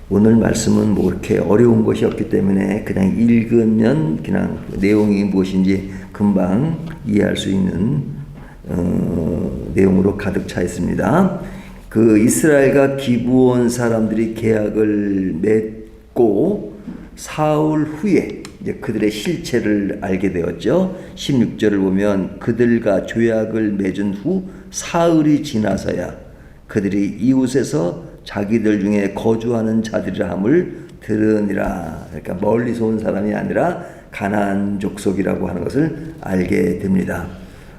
오늘 말씀은 뭐 이렇게 어려운 것이 없기 때문에 그냥 읽으면 그냥 내용이 무엇인지 금방 이해할 수 있는 내용으로 가득 차 있습니다. 그 이스라엘과 기브온 사람들이 계약을 맺고 사흘 후에 이제 그들의 실체를 알게 되었죠. 16절을 보면 그들과 조약을 맺은 후 사흘이 지나서야 그들이 이웃에서 자기들 중에 거주하는 자들이라 함을 들으니라. 그러니까 멀리서 온 사람이 아니라 가나안 족속이라고 하는 것을 알게 됩니다.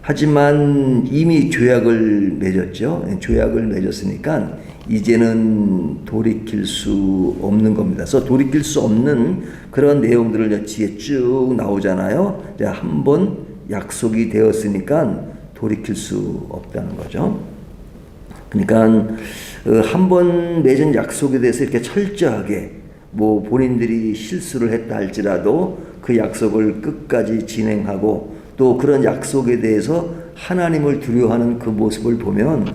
하지만 이미 조약을 맺었죠. 조약을 맺었으니까 이제는 돌이킬 수 없는 겁니다. 그래서 돌이킬 수 없는 그런 내용들을 뒤에 쭉 나오잖아요. 한번 약속이 되었으니까 돌이킬 수 없다는 거죠. 그러니까 한 번 맺은 약속에 대해서 이렇게 철저하게 뭐 본인들이 실수를 했다 할지라도 그 약속을 끝까지 진행하고 또 그런 약속에 대해서 하나님을 두려워하는 그 모습을 보면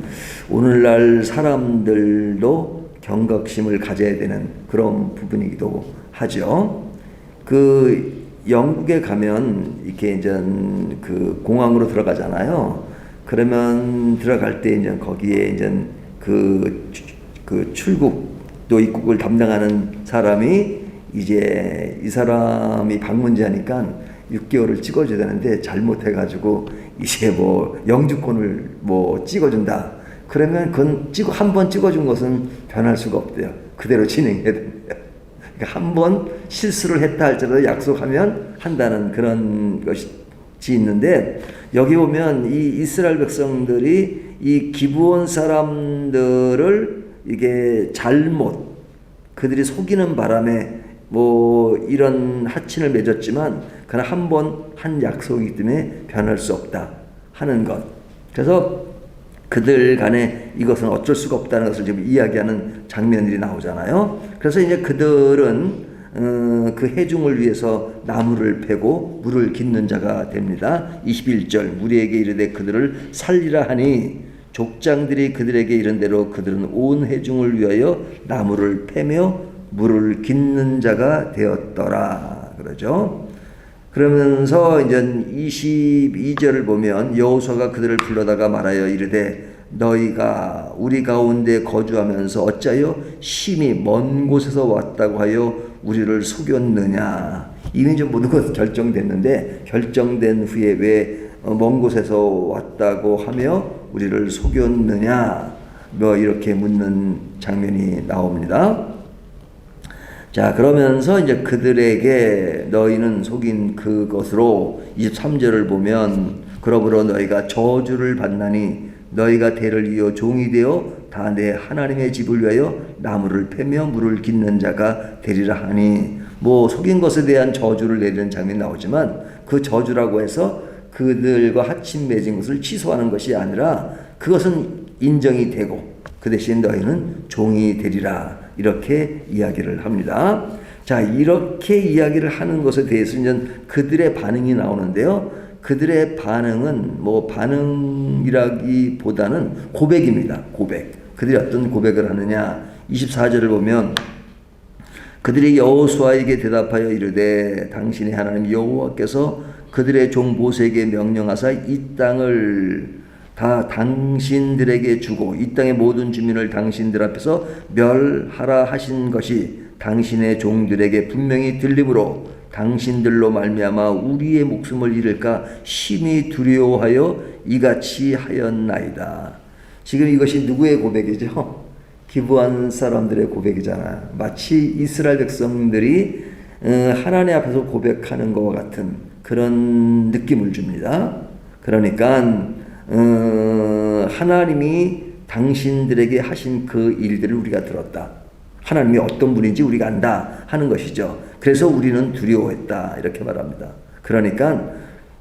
오늘날 사람들도 경각심을 가져야 되는 그런 부분이기도 하죠. 그 영국에 가면 이렇게 이제 그 공항으로 들어가잖아요. 그러면 들어갈 때 이제 거기에 이제 그 출국 또 입국을 담당하는 사람이 이제 이 사람이 방문자니까 6개월을 찍어줘야 되는데 잘못해가지고 이제 뭐 영주권을 뭐 찍어준다. 그러면 그건 한 번 찍어준 것은 변할 수가 없대요. 그대로 진행해야 됩니다. 그러니까 한 번 실수를 했다 할지라도 약속하면 한다는 그런 것이 있는데 여기 보면 이 이스라엘 백성들이 이 기브온 사람들을 이게 잘못 그들이 속이는 바람에 뭐 이런 하친을 맺었지만 그러나 한 번 한 약속이기 때문에 변할 수 없다 하는 것. 그래서 그들 간에 이것은 어쩔 수가 없다는 것을 지금 이야기하는 장면들이 나오잖아요. 그래서 이제 그들은 그 해중을 위해서 나무를 패고 물을 깃는 자가 됩니다. 21절 무리에게 이르되 그들을 살리라 하니 족장들이 그들에게 이른 대로 그들은 온 해중을 위하여 나무를 패며 물을 깃는 자가 되었더라. 그러죠. 그러면서 이제 22절을 보면 여호수아가 그들을 불러다가 말하여 이르되 너희가 우리 가운데 거주하면서 어찌하여 심히 먼 곳에서 왔다고 하여 우리를 속였느냐. 이미 좀 모든 것이 결정됐는데 결정된 후에 왜 먼 곳에서 왔다고 하며 우리를 속였느냐 뭐 이렇게 묻는 장면이 나옵니다. 자, 그러면서 이제 그들에게 너희는 속인 그것으로 23절을 보면 그러므로 너희가 저주를 받나니 너희가 대를 이어 종이 되어 다 내 하나님의 집을 위하여 나무를 패며 물을 깃는 자가 되리라 하니 뭐 속인 것에 대한 저주를 내리는 장면이 나오지만 그 저주라고 해서 그들과 하친 맺은 것을 취소하는 것이 아니라 그것은 인정이 되고 그 대신 너희는 종이 되리라 이렇게 이야기를 합니다. 자, 이렇게 이야기를 하는 것에 대해서 이제 그들의 반응이 나오는데요. 그들의 반응은 뭐 반응이라기보다는 고백입니다. 고백. 그들이 어떤 고백을 하느냐. 24절을 보면 그들이 여호수아에게 대답하여 이르되 당신의 하나님 여호와께서 그들의 종 모세에게 명령하사 이 땅을 다 당신들에게 주고 이 땅의 모든 주민을 당신들 앞에서 멸하라 하신 것이 당신의 종들에게 분명히 들림으로 당신들로 말미암아 우리의 목숨을 잃을까 심히 두려워하여 이같이 하였나이다. 지금 이것이 누구의 고백이죠? 기브온 사람들의 고백이잖아요. 마치 이스라엘 백성들이 하나님 앞에서 고백하는 것과 같은 그런 느낌을 줍니다. 그러니까 하나님이 당신들에게 하신 그 일들을 우리가 들었다. 하나님이 어떤 분인지 우리가 안다 하는 것이죠. 그래서 우리는 두려워했다 이렇게 말합니다. 그러니까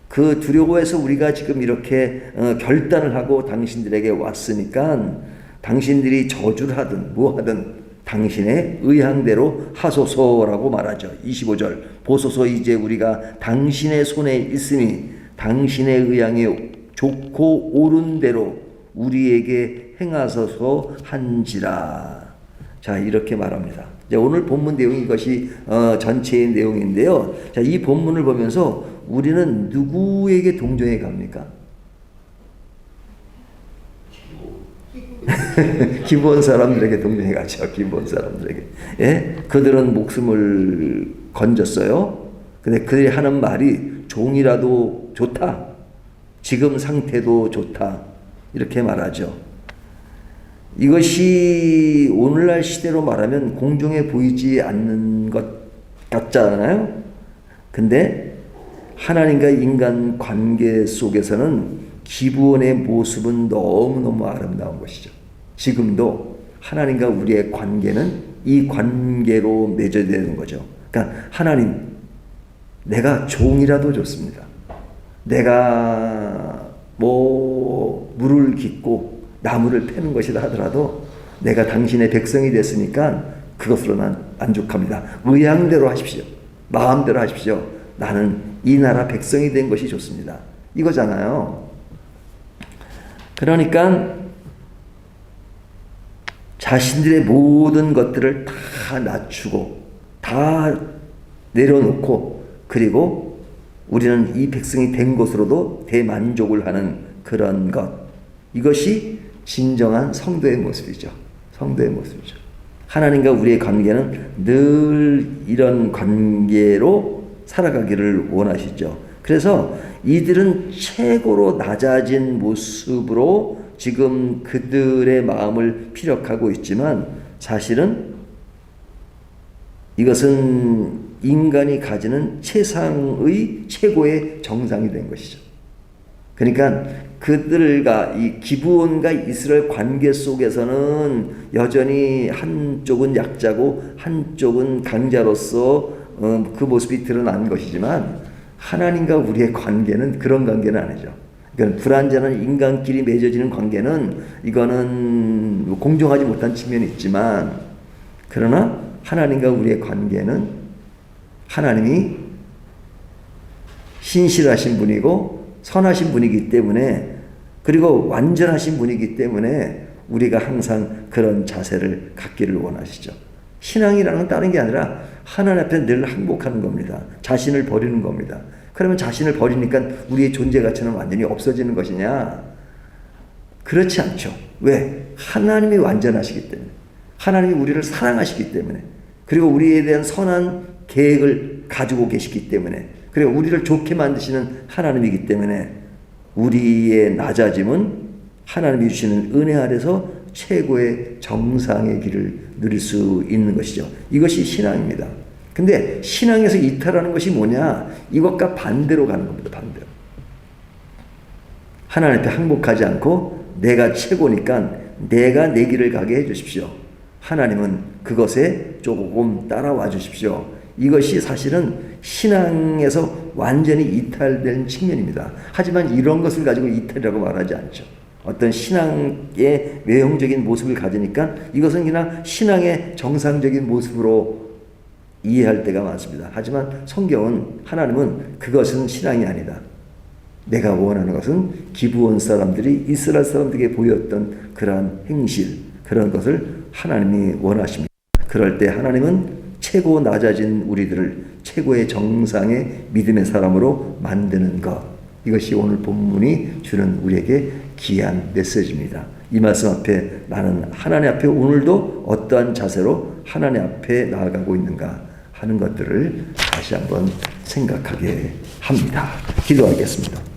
그 두려워해서 우리가 지금 이렇게 결단을 하고 당신들에게 왔으니까 당신들이 저주를 하든 뭐하든 당신의 의향대로 하소서라고 말하죠. 25절 보소서 이제 우리가 당신의 손에 있으니 당신의 의향에 좋고 옳은 대로 우리에게 행하소서 한지라. 자, 이렇게 말합니다. 자, 오늘 본문 내용이 이것이 전체의 내용인데요. 자, 이 본문을 보면서 우리는 누구에게 동정해 갑니까? 기부온 사람들에게 동정해 가죠. 기부온 사람들에게. 예? 그들은 목숨을 건졌어요. 근데 그들이 하는 말이 종이라도 좋다. 지금 상태도 좋다. 이렇게 말하죠. 이것이 오늘날 시대로 말하면 공정해 보이지 않는 것 같잖아요. 근데 하나님과 인간 관계 속에서는 기부원의 모습은 너무너무 아름다운 것이죠. 지금도 하나님과 우리의 관계는 이 관계로 맺어야 되는 거죠. 그러니까 하나님, 내가 종이라도 좋습니다. 내가 뭐 물을 깃고 나무를 패는 것이다 하더라도 내가 당신의 백성이 됐으니까 그것으로 난 만족합니다. 의향대로 하십시오. 마음대로 하십시오. 나는 이 나라 백성이 된 것이 좋습니다. 이거잖아요. 그러니까 자신들의 모든 것들을 다 낮추고 다 내려놓고 그리고 우리는 이 백성이 된 것으로도 대만족을 하는 그런 것. 이것이 진정한 성도의 모습이죠. 성도의 모습이죠. 하나님과 우리의 관계는 늘 이런 관계로 살아가기를 원하시죠. 그래서 이들은 최고로 낮아진 모습으로 지금 그들의 마음을 피력하고 있지만 사실은 이것은 인간이 가지는 최상의 최고의 정상이 된 것이죠. 그러니까 그들과 이 기브온과 이스라엘 관계 속에서는 여전히 한쪽은 약자고 한쪽은 강자로서 그 모습이 드러난 것이지만 하나님과 우리의 관계는 그런 관계는 아니죠. 그러니까 불완전한 인간끼리 맺어지는 관계는 이거는 공정하지 못한 측면이 있지만 그러나 하나님과 우리의 관계는 하나님이 신실하신 분이고 선하신 분이기 때문에 그리고 완전하신 분이기 때문에 우리가 항상 그런 자세를 갖기를 원하시죠. 신앙이라는 건 다른 게 아니라 하나님 앞에 늘 항복하는 겁니다. 자신을 버리는 겁니다. 그러면 자신을 버리니까 우리의 존재 가치는 완전히 없어지는 것이냐? 그렇지 않죠. 왜? 하나님이 완전하시기 때문에. 하나님이 우리를 사랑하시기 때문에. 그리고 우리에 대한 선한 계획을 가지고 계시기 때문에. 그리고 우리를 좋게 만드시는 하나님이기 때문에 우리의 낮아짐은 하나님이 주시는 은혜 아래서 최고의 정상의 길을 누릴 수 있는 것이죠. 이것이 신앙입니다. 근데 신앙에서 이탈하는 것이 뭐냐? 이것과 반대로 가는 겁니다. 반대로. 하나님 앞에 항복하지 않고 내가 최고니까 내가 내 길을 가게 해주십시오. 하나님은 그것에 조금 따라와 주십시오. 이것이 사실은 신앙에서 완전히 이탈된 측면입니다. 하지만 이런 것을 가지고 이탈이라고 말하지 않죠. 어떤 신앙의 외형적인 모습을 가지니까 이것은 그냥 신앙의 정상적인 모습으로 이해할 때가 많습니다. 하지만 성경은 하나님은 그것은 신앙이 아니다. 내가 원하는 것은 기브온 사람들이 이스라엘 사람들에게 보였던 그러한 행실, 그런 것을 하나님이 원하십니다. 그럴 때 하나님은 최고 낮아진 우리들을 최고의 정상의 믿음의 사람으로 만드는 것. 이것이 오늘 본문이 주는 우리에게 귀한 메시지입니다. 이 말씀 앞에 나는 하나님 앞에 오늘도 어떠한 자세로 하나님 앞에 나아가고 있는가 하는 것들을 다시 한번 생각하게 합니다. 기도하겠습니다.